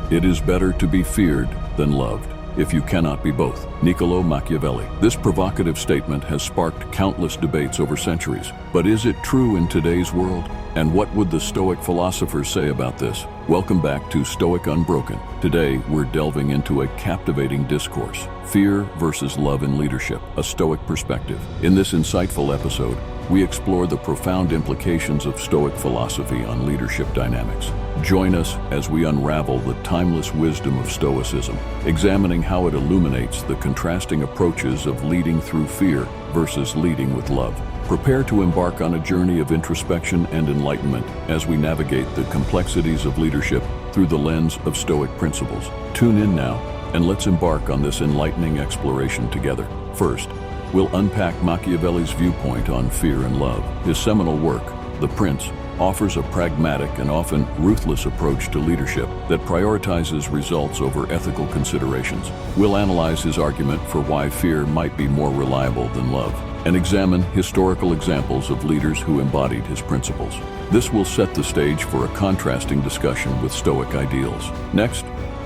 It is better to be feared than loved, if you cannot be both. Niccolò Machiavelli. This provocative statement has sparked countless debates over centuries. But is it true in today's world? And what would the Stoic philosophers say about this? Welcome back to Stoic Unbroken. Today, we're delving into a captivating discourse: fear versus love in leadership, a Stoic perspective. In this insightful episode, we explore the profound implications of Stoic philosophy on leadership dynamics. Join us as we unravel the timeless wisdom of Stoicism, examining how it illuminates the contrasting approaches of leading through fear versus leading with love. Prepare to embark on a journey of introspection and enlightenment as we navigate the complexities of leadership through the lens of Stoic principles. Tune in now, and let's embark on this enlightening exploration together. First, we'll unpack Machiavelli's viewpoint on fear and love. His seminal work, The Prince, offers a pragmatic and often ruthless approach to leadership that prioritizes results over ethical considerations. We'll analyze his argument for why fear might be more reliable than love, and examine historical examples of leaders who embodied his principles. This will set the stage for a contrasting discussion with Stoic ideals. Next,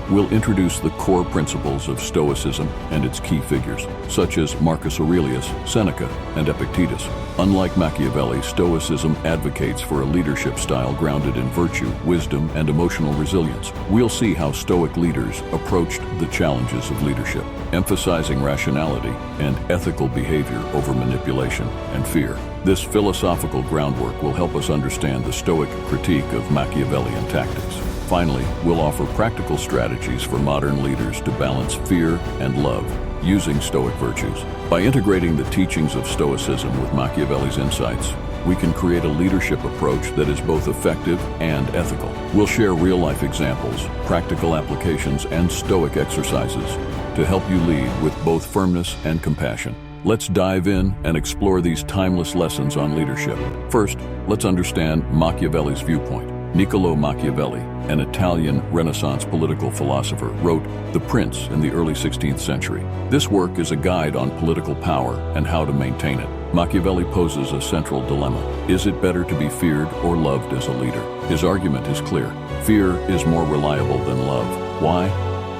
we'll introduce the core principles of Stoicism and its key figures, such as Marcus Aurelius, Seneca, and Epictetus. Unlike Machiavelli, Stoicism advocates for a leadership style grounded in virtue, wisdom, and emotional resilience. We'll see how Stoic leaders approached the challenges of leadership, emphasizing rationality and ethical behavior over manipulation and fear. This philosophical groundwork will help us understand the Stoic critique of Machiavellian tactics. Finally, we'll offer practical strategies for modern leaders to balance fear and love using Stoic virtues. By integrating the teachings of Stoicism with Machiavelli's insights, we can create a leadership approach that is both effective and ethical. We'll share real-life examples, practical applications, and Stoic exercises to help you lead with both firmness and compassion. Let's dive in and explore these timeless lessons on leadership. First, let's understand Machiavelli's viewpoint. Niccolò Machiavelli, an Italian Renaissance political philosopher, wrote The Prince in the early 16th century. This work is a guide on political power and how to maintain it. Machiavelli poses a central dilemma. Is it better to be feared or loved as a leader? His argument is clear. Fear is more reliable than love. Why?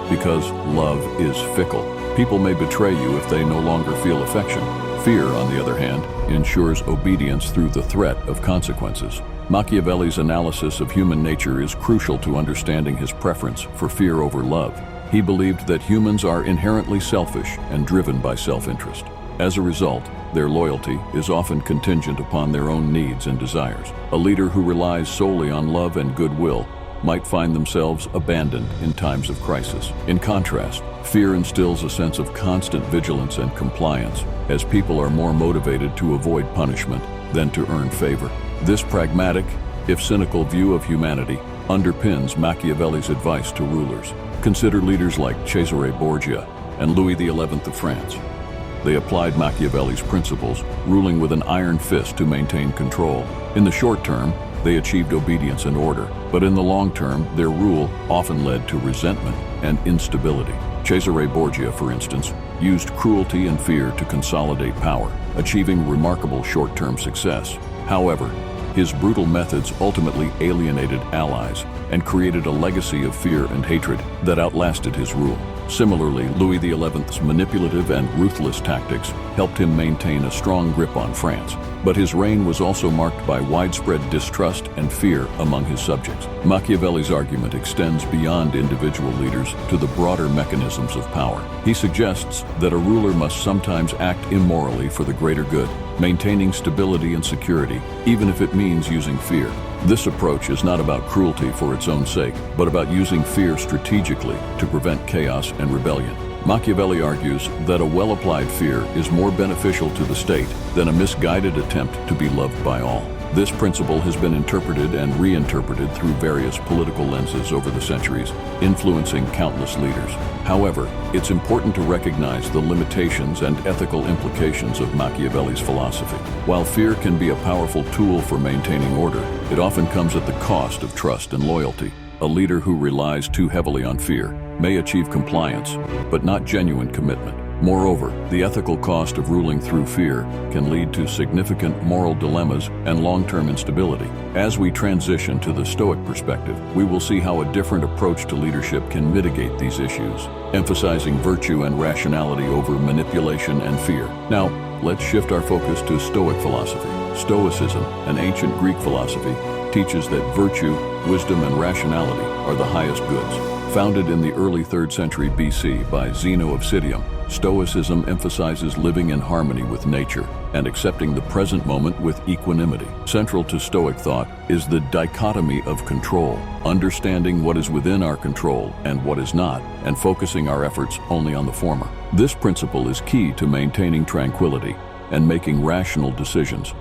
Because love is fickle. People may betray you if they no longer feel affection. Fear, on the other hand, ensures obedience through the threat of consequences. Machiavelli's analysis of human nature is crucial to understanding his preference for fear over love. He believed that humans are inherently selfish and driven by self-interest. As a result, their loyalty is often contingent upon their own needs and desires. A leader who relies solely on love and goodwill might find themselves abandoned in times of crisis. In contrast, fear instills a sense of constant vigilance and compliance, as people are more motivated to avoid punishment than to earn favor. This pragmatic, if cynical view of humanity underpins Machiavelli's advice to rulers. Consider leaders like Cesare Borgia and Louis XI of France. They applied Machiavelli's principles, ruling with an iron fist to maintain control. In the short term, they achieved obedience and order, but in the long term, their rule often led to resentment and instability. Cesare Borgia, for instance, used cruelty and fear to consolidate power, achieving remarkable short-term success. However, his brutal methods ultimately alienated allies and created a legacy of fear and hatred that outlasted his rule. Similarly, Louis XI's manipulative and ruthless tactics helped him maintain a strong grip on France, but his reign was also marked by widespread distrust and fear among his subjects. Machiavelli's argument extends beyond individual leaders to the broader mechanisms of power. He suggests that a ruler must sometimes act immorally for the greater good, maintaining stability and security, even if it means using fear. This approach is not about cruelty for its own sake, but about using fear strategically to prevent chaos and rebellion. Machiavelli argues that a well-applied fear is more beneficial to the state than a misguided attempt to be loved by all. This principle has been interpreted and reinterpreted through various political lenses over the centuries, influencing countless leaders. However, it's important to recognize the limitations and ethical implications of Machiavelli's philosophy. While fear can be a powerful tool for maintaining order, it often comes at the cost of trust and loyalty. A leader who relies too heavily on fear may achieve compliance, but not genuine commitment. Moreover, the ethical cost of ruling through fear can lead to significant moral dilemmas and long-term instability. As we transition to the Stoic perspective, we will see how a different approach to leadership can mitigate these issues, emphasizing virtue and rationality over manipulation and fear. Now, let's shift our focus to Stoic philosophy. Stoicism, an ancient Greek philosophy, teaches that virtue, wisdom, and rationality are the highest goods. Founded in the early 3rd century BC by Zeno of Citium, Stoicism emphasizes living in harmony with nature and accepting the present moment with equanimity. Central to Stoic thought is the dichotomy of control, understanding what is within our control and what is not, and focusing our efforts only on the former. This principle is key to maintaining tranquility and making rational decisions,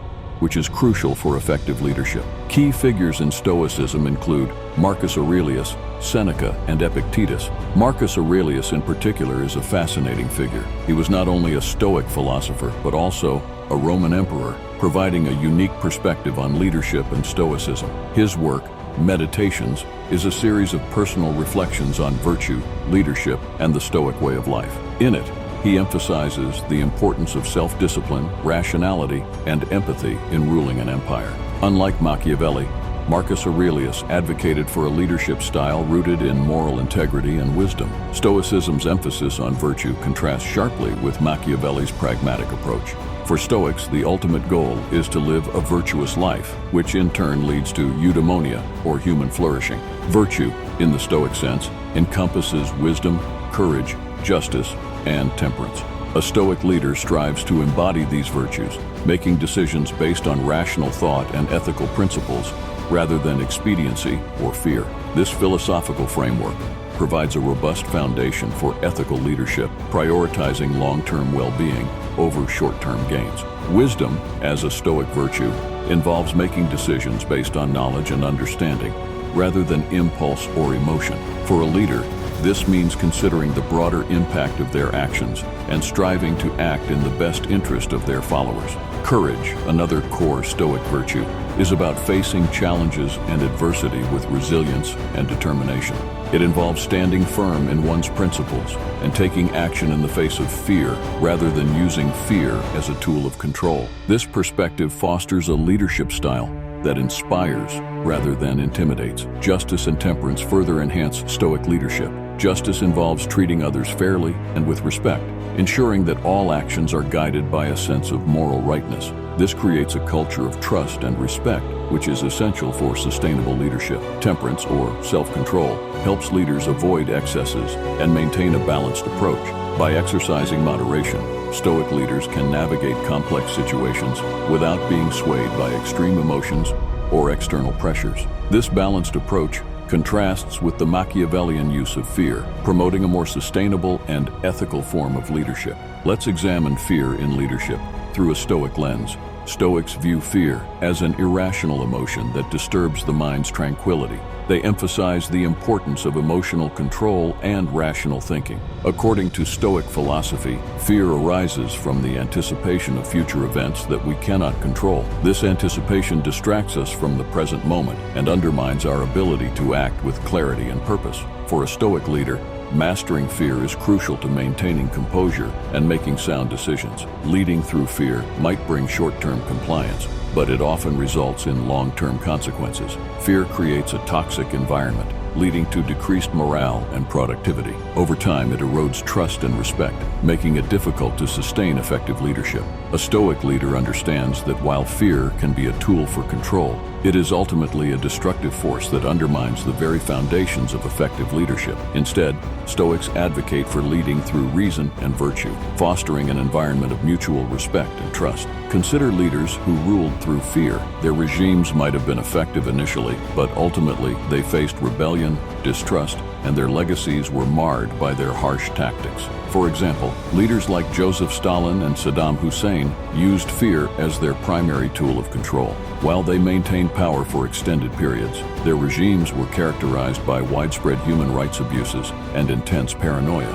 which is crucial for effective leadership. Key figures in Stoicism include Marcus Aurelius, Seneca, and Epictetus. Marcus Aurelius in particular is a fascinating figure. He was not only a Stoic philosopher, but also a Roman emperor, providing a unique perspective on leadership and Stoicism. His work, Meditations, is a series of personal reflections on virtue, leadership, and the Stoic way of life. In it, he emphasizes the importance of self-discipline, rationality, and empathy in ruling an empire. Unlike Machiavelli, Marcus Aurelius advocated for a leadership style rooted in moral integrity and wisdom. Stoicism's emphasis on virtue contrasts sharply with Machiavelli's pragmatic approach. For Stoics, the ultimate goal is to live a virtuous life, which in turn leads to eudaimonia, or human flourishing. Virtue, in the Stoic sense, encompasses wisdom, courage, justice, and temperance. A Stoic leader strives to embody these virtues, making decisions based on rational thought and ethical principles rather than expediency or fear. This philosophical framework provides a robust foundation for ethical leadership, prioritizing long-term well-being over short-term gains. Wisdom, as a Stoic virtue, involves making decisions based on knowledge and understanding rather than impulse or emotion. For a leader, this means considering the broader impact of their actions and striving to act in the best interest of their followers. Courage, another core Stoic virtue, is about facing challenges and adversity with resilience and determination. It involves standing firm in one's principles and taking action in the face of fear rather than using fear as a tool of control. This perspective fosters a leadership style that inspires rather than intimidates. Justice and temperance further enhance Stoic leadership. Justice involves treating others fairly and with respect, ensuring that all actions are guided by a sense of moral rightness. This creates a culture of trust and respect, which is essential for sustainable leadership. Temperance, or self-control, helps leaders avoid excesses and maintain a balanced approach. By exercising moderation, Stoic leaders can navigate complex situations without being swayed by extreme emotions or external pressures. This balanced approach contrasts with the Machiavellian use of fear, promoting a more sustainable and ethical form of leadership. Let's examine fear in leadership through a Stoic lens. Stoics view fear as an irrational emotion that disturbs the mind's tranquility. They emphasize the importance of emotional control and rational thinking. According to Stoic philosophy, fear arises from the anticipation of future events that we cannot control. This anticipation distracts us from the present moment and undermines our ability to act with clarity and purpose. For a Stoic leader, mastering fear is crucial to maintaining composure and making sound decisions. Leading through fear might bring short-term compliance, but it often results in long-term consequences. Fear creates a toxic environment, leading to decreased morale and productivity. Over time, it erodes trust and respect, making it difficult to sustain effective leadership. A Stoic leader understands that while fear can be a tool for control, it is ultimately a destructive force that undermines the very foundations of effective leadership. Instead, Stoics advocate for leading through reason and virtue, fostering an environment of mutual respect and trust. Consider leaders who ruled through fear. Their regimes might have been effective initially, but ultimately they faced rebellion, distrust, and their legacies were marred by their harsh tactics. For example, leaders like Joseph Stalin and Saddam Hussein used fear as their primary tool of control. While they maintained power for extended periods, their regimes were characterized by widespread human rights abuses and intense paranoia.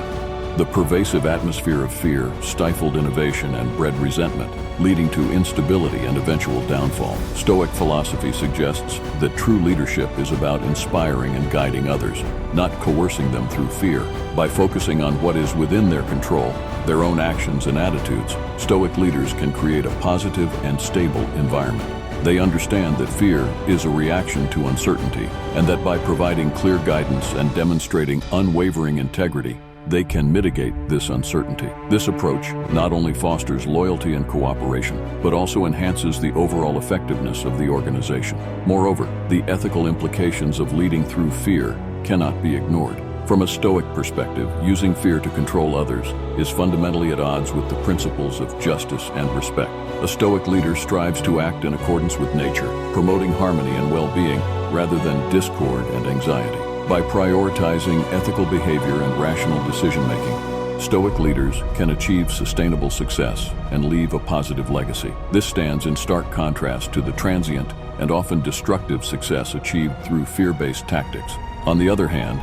The pervasive atmosphere of fear stifled innovation and bred resentment, leading to instability and eventual downfall. Stoic philosophy suggests that true leadership is about inspiring and guiding others, not coercing them through fear. By focusing on what is within their control, their own actions and attitudes, Stoic leaders can create a positive and stable environment. They understand that fear is a reaction to uncertainty, and that by providing clear guidance and demonstrating unwavering integrity, they can mitigate this uncertainty. This approach not only fosters loyalty and cooperation, but also enhances the overall effectiveness of the organization. Moreover, the ethical implications of leading through fear cannot be ignored. From a Stoic perspective, using fear to control others is fundamentally at odds with the principles of justice and respect. A Stoic leader strives to act in accordance with nature, promoting harmony and well-being rather than discord and anxiety. By prioritizing ethical behavior and rational decision-making, Stoic leaders can achieve sustainable success and leave a positive legacy. This stands in stark contrast to the transient and often destructive success achieved through fear-based tactics. On the other hand,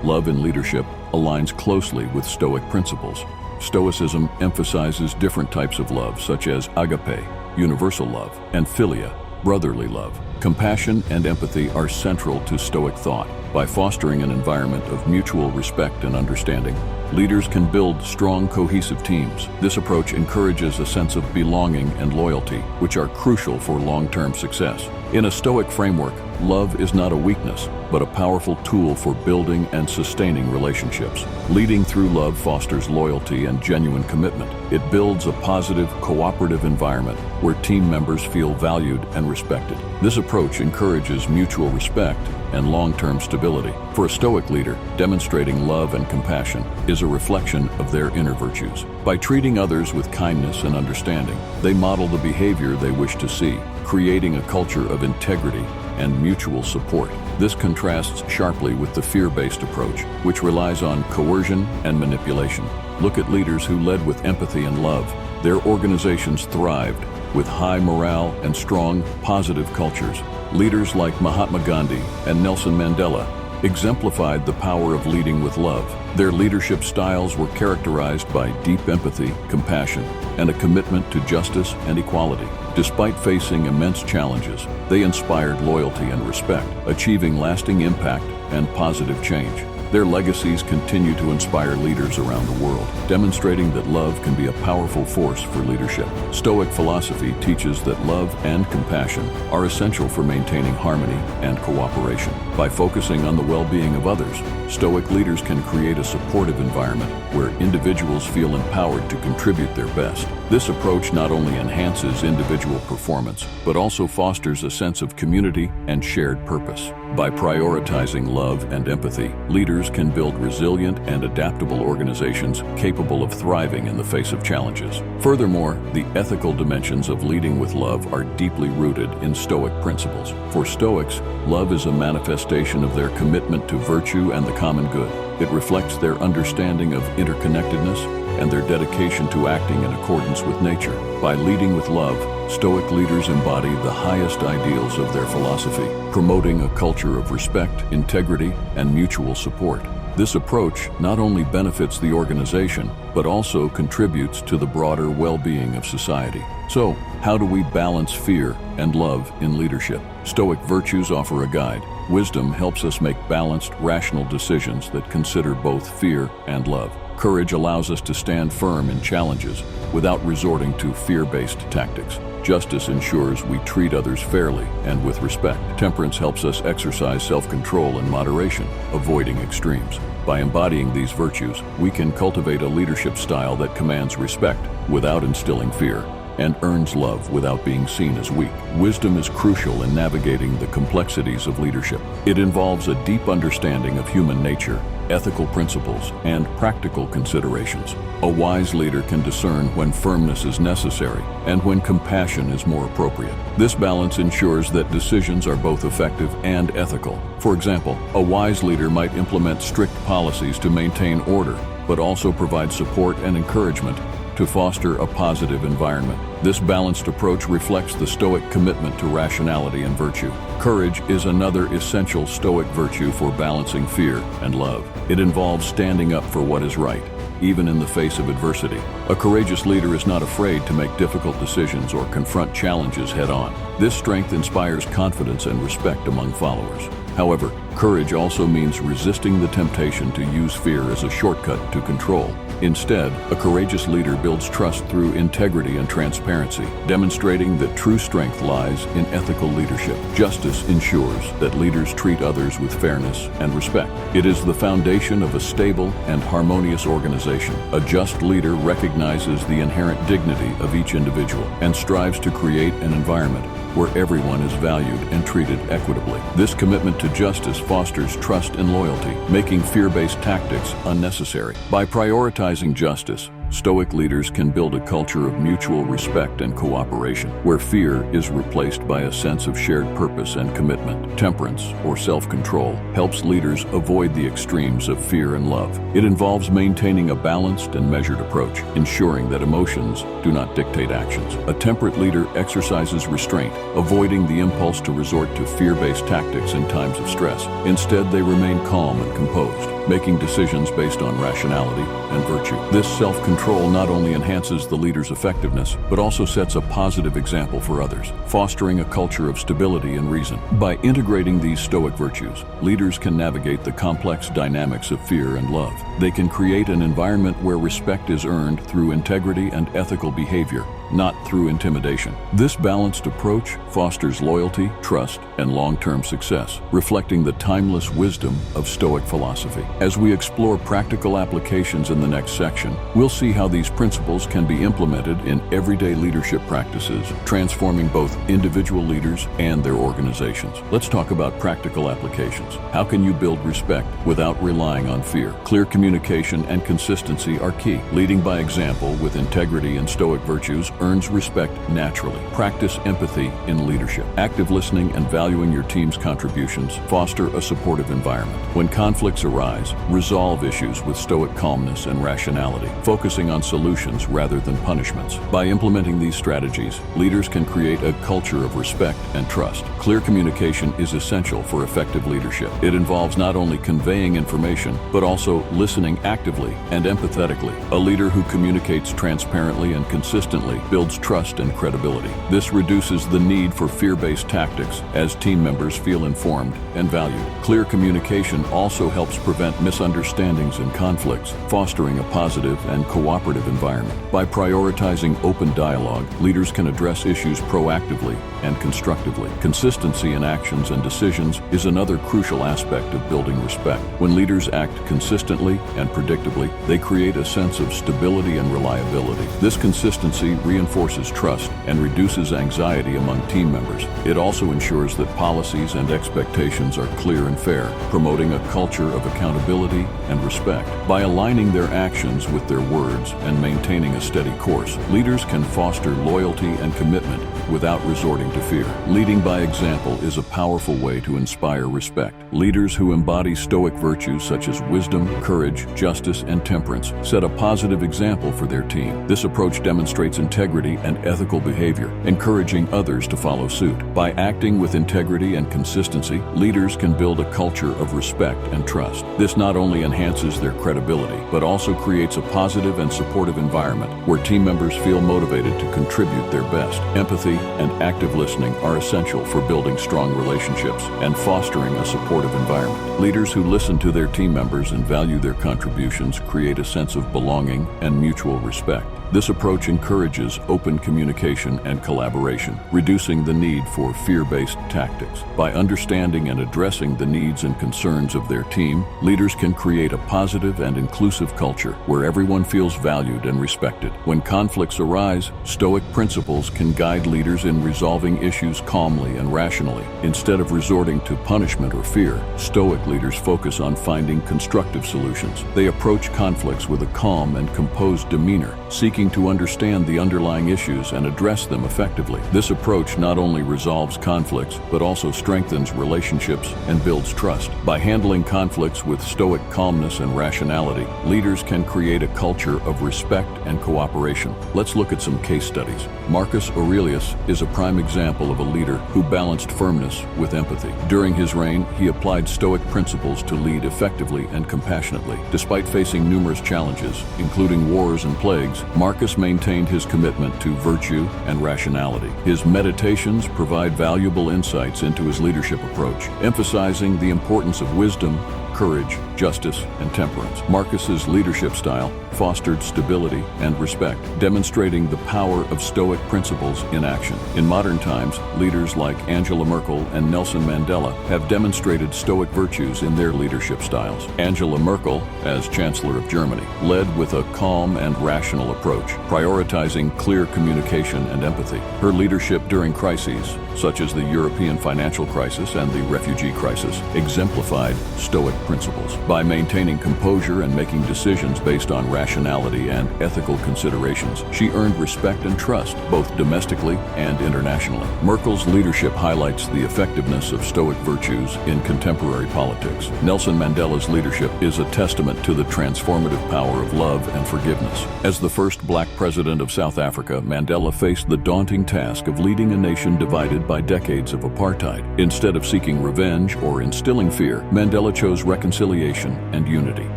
love in leadership aligns closely with Stoic principles. Stoicism emphasizes different types of love, such as agape, universal love, and philia, brotherly love. Compassion and empathy are central to Stoic thought. By fostering an environment of mutual respect and understanding, leaders can build strong, cohesive teams. This approach encourages a sense of belonging and loyalty, which are crucial for long-term success. In a Stoic framework, love is not a weakness, but a powerful tool for building and sustaining relationships. Leading through love fosters loyalty and genuine commitment. It builds a positive, cooperative environment where team members feel valued and respected. This approach encourages mutual respect and long-term stability. For a Stoic leader, demonstrating love and compassion is a reflection of their inner virtues. By treating others with kindness and understanding, they model the behavior they wish to see, creating a culture of integrity and mutual support. This contrasts sharply with the fear-based approach, which relies on coercion and manipulation. Look at leaders who led with empathy and love. Their organizations thrived with high morale and strong, positive cultures. Leaders like Mahatma Gandhi and Nelson Mandela exemplified the power of leading with love. Their leadership styles were characterized by deep empathy, compassion, and a commitment to justice and equality. Despite facing immense challenges, they inspired loyalty and respect, achieving lasting impact and positive change. Their legacies continue to inspire leaders around the world, demonstrating that love can be a powerful force for leadership. Stoic philosophy teaches that love and compassion are essential for maintaining harmony and cooperation. By focusing on the well-being of others, Stoic leaders can create a supportive environment where individuals feel empowered to contribute their best. This approach not only enhances individual performance, but also fosters a sense of community and shared purpose. By prioritizing love and empathy, leaders can build resilient and adaptable organizations capable of thriving in the face of challenges. Furthermore, the ethical dimensions of leading with love are deeply rooted in Stoic principles. For Stoics, love is a manifestation of their commitment to virtue and the common good. It reflects their understanding of interconnectedness and their dedication to acting in accordance with nature. By leading with love, Stoic leaders embody the highest ideals of their philosophy, promoting a culture of respect, integrity, and mutual support. This approach not only benefits the organization, but also contributes to the broader well-being of society. So, how do we balance fear and love in leadership? Stoic virtues offer a guide. Wisdom helps us make balanced, rational decisions that consider both fear and love. Courage allows us to stand firm in challenges without resorting to fear-based tactics. Justice ensures we treat others fairly and with respect. Temperance helps us exercise self-control and moderation, avoiding extremes. By embodying these virtues, we can cultivate a leadership style that commands respect without instilling fear and earns love without being seen as weak. Wisdom is crucial in navigating the complexities of leadership. It involves a deep understanding of human nature, ethical principles, and practical considerations. A wise leader can discern when firmness is necessary and when compassion is more appropriate. This balance ensures that decisions are both effective and ethical. For example, a wise leader might implement strict policies to maintain order, but also provide support and encouragement to foster a positive environment. This balanced approach reflects the Stoic commitment to rationality and virtue. Courage is another essential Stoic virtue for balancing fear and love. It involves standing up for what is right, even in the face of adversity. A courageous leader is not afraid to make difficult decisions or confront challenges head-on. This strength inspires confidence and respect among followers. However, courage also means resisting the temptation to use fear as a shortcut to control. Instead, a courageous leader builds trust through integrity and transparency, demonstrating that true strength lies in ethical leadership. Justice ensures that leaders treat others with fairness and respect. It is the foundation of a stable and harmonious organization. A just leader recognizes the inherent dignity of each individual and strives to create an environment where everyone is valued and treated equitably. This commitment to justice fosters trust and loyalty, making fear-based tactics unnecessary. By prioritizing justice, Stoic leaders can build a culture of mutual respect and cooperation, where fear is replaced by a sense of shared purpose and commitment. Temperance, or self-control, helps leaders avoid the extremes of fear and love. It involves maintaining a balanced and measured approach, ensuring that emotions do not dictate actions. A temperate leader exercises restraint, avoiding the impulse to resort to fear-based tactics in times of stress. Instead, they remain calm and composed, making decisions based on rationality and virtue. This self-control not only enhances the leader's effectiveness, but also sets a positive example for others, fostering a culture of stability and reason. By integrating these Stoic virtues, leaders can navigate the complex dynamics of fear and love. They can create an environment where respect is earned through integrity and ethical behavior, not through intimidation. This balanced approach fosters loyalty, trust, and long-term success, reflecting the timeless wisdom of Stoic philosophy. As we explore practical applications in the next section, we'll see how these principles can be implemented in everyday leadership practices, transforming both individual leaders and their organizations. Let's talk about practical applications. How can you build respect without relying on fear? Clear communication and consistency are key. Leading by example with integrity and Stoic virtues earns respect naturally. Practice empathy in leadership. Active listening and valuing your team's contributions foster a supportive environment. When conflicts arise, resolve issues with Stoic calmness and rationality, focusing on solutions rather than punishments. By implementing these strategies, leaders can create a culture of respect and trust. Clear communication is essential for effective leadership. It involves not only conveying information, but also listening actively and empathetically. A leader who communicates transparently and consistently builds trust and credibility. This reduces the need for fear-based tactics as team members feel informed and valued. Clear communication also helps prevent misunderstandings and conflicts, fostering a positive and cooperative environment. By prioritizing open dialogue, leaders can address issues proactively and constructively. Consistency in actions and decisions is another crucial aspect of building respect. When leaders act consistently and predictably, they create a sense of stability and reliability. This consistency reinforces trust and reduces anxiety among team members. It also ensures that policies and expectations are clear and fair, promoting a culture of accountability and respect. By aligning their actions with their words and maintaining a steady course, leaders can foster loyalty and commitment without resorting to fear. Leading by example is a powerful way to inspire respect. Leaders who embody Stoic virtues such as wisdom, courage, justice, and temperance set a positive example for their team. This approach demonstrates integrity and ethical behavior, encouraging others to follow suit. By acting with integrity and consistency, leaders can build a culture of respect and trust. This not only enhances their credibility, but also creates a positive and supportive environment where team members feel motivated to contribute their best. Empathy and active listening are essential for building strong relationships and fostering a supportive environment. Leaders who listen to their team members and value their contributions create a sense of belonging and mutual respect. This approach encourages open communication and collaboration, reducing the need for fear-based tactics. By understanding and addressing the needs and concerns of their team, leaders can create a positive and inclusive culture where everyone feels valued and respected. When conflicts arise, Stoic principles can guide leaders in resolving issues calmly and rationally. Instead of resorting to punishment or fear, Stoic leaders focus on finding constructive solutions. They approach conflicts with a calm and composed demeanor, seeking to understand the underlying issues and address them effectively. This approach not only resolves conflicts, but also strengthens relationships and builds trust. By handling conflicts with Stoic calmness and rationality, leaders can create a culture of respect and cooperation. Let's look at some case studies. Marcus Aurelius Aurelius is a prime example of a leader who balanced firmness with empathy. During his reign, he applied Stoic principles to lead effectively and compassionately. Despite facing numerous challenges, including wars and plagues, Marcus maintained his commitment to virtue and rationality. His meditations provide valuable insights into his leadership approach, emphasizing the importance of wisdom, courage, justice, and temperance. Marcus's leadership style fostered stability and respect, demonstrating the power of Stoic principles in action. In modern times, leaders like Angela Merkel and Nelson Mandela have demonstrated Stoic virtues in their leadership styles. Angela Merkel, as Chancellor of Germany, led with a calm and rational approach, prioritizing clear communication and empathy. Her leadership during crises, such as the European financial crisis and the refugee crisis, exemplified Stoic principles. By maintaining composure and making decisions based on rationality and ethical considerations, she earned respect and trust, both domestically and internationally. Merkel's leadership highlights the effectiveness of Stoic virtues in contemporary politics. Nelson Mandela's leadership is a testament to the transformative power of love and forgiveness. As the first black president of South Africa, Mandela faced the daunting task of leading a nation divided by decades of apartheid. Instead of seeking revenge or instilling fear, Mandela chose reconciliation and unity.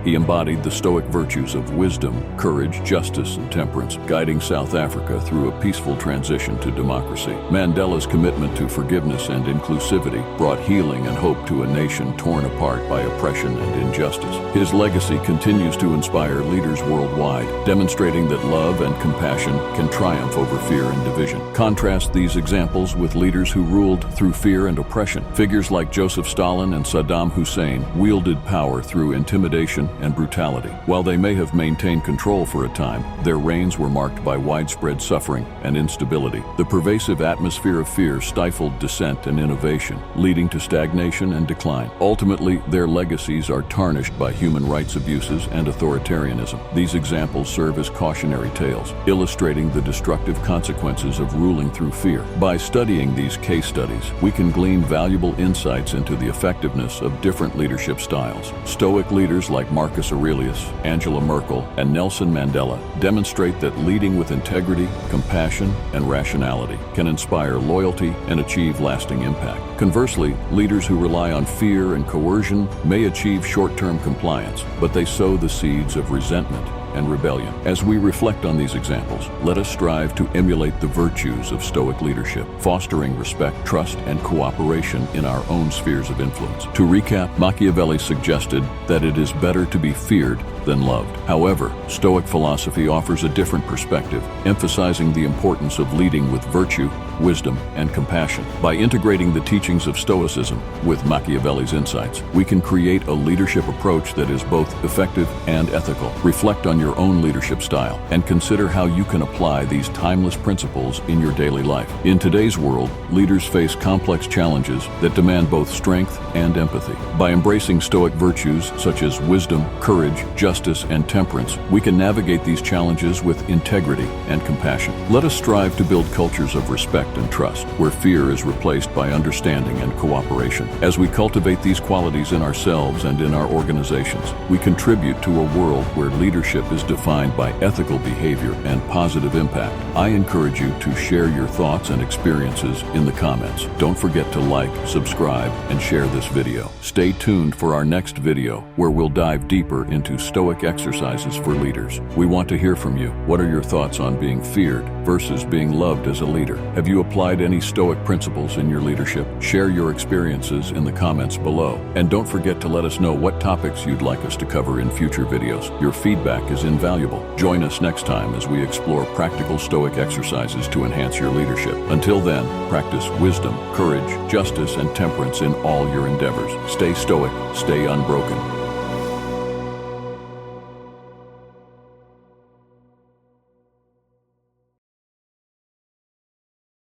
He embodied the Stoic virtues of wisdom, courage, justice, and temperance, guiding South Africa through a peaceful transition to democracy. Mandela's commitment to forgiveness and inclusivity brought healing and hope to a nation torn apart by oppression and injustice. His legacy continues to inspire leaders worldwide, demonstrating that love and compassion can triumph over fear and division. Contrast these examples with leaders who ruled through fear and oppression. Figures like Joseph Stalin and Saddam Hussein wielded power through intimidation and brutality. While they may have maintained control for a time, their reigns were marked by widespread suffering and instability. The pervasive atmosphere of fear stifled dissent and innovation, leading to stagnation and decline. Ultimately, their legacies are tarnished by human rights abuses and authoritarianism. These examples serve as cautionary tales, illustrating the destructive consequences of ruling through fear. By studying these case studies, we can glean valuable insights into the effectiveness of different leadership styles. Stoic leaders like Marcus Aurelius, Angela Merkel, and Nelson Mandela demonstrate that leading with integrity, compassion, and rationality can inspire loyalty and achieve lasting impact. Conversely, leaders who rely on fear and coercion may achieve short-term compliance, but they sow the seeds of resentment and rebellion. As we reflect on these examples, let us strive to emulate the virtues of Stoic leadership, fostering respect, trust, and cooperation in our own spheres of influence. To recap, Machiavelli suggested that it is better to be feared than loved. However, Stoic philosophy offers a different perspective, emphasizing the importance of leading with virtue, wisdom, and compassion. By integrating the teachings of Stoicism with Machiavelli's insights, we can create a leadership approach that is both effective and ethical. Reflect on your own leadership style and consider how you can apply these timeless principles in your daily life. In today's world, leaders face complex challenges that demand both strength and empathy. By embracing Stoic virtues such as wisdom, courage, justice, and temperance, we can navigate these challenges with integrity and compassion. Let us strive to build cultures of respect and trust, where fear is replaced by understanding and cooperation. As we cultivate these qualities in ourselves and in our organizations, we contribute to a world where leadership is defined by ethical behavior and positive impact. I encourage you to share your thoughts and experiences in the comments. Don't forget to like, subscribe, and share this video. Stay tuned for our next video, where we'll dive deeper into Stoic exercises for leaders. We want to hear from you. What are your thoughts on being feared versus being loved as a leader? Have you applied any Stoic principles in your leadership? Share your experiences in the comments below. And don't forget to let us know what topics you'd like us to cover in future videos. Your feedback is invaluable. Join us next time as we explore practical Stoic exercises to enhance your leadership. Until then, practice wisdom, courage, justice, and temperance in all your endeavors. Stay Stoic, stay unbroken.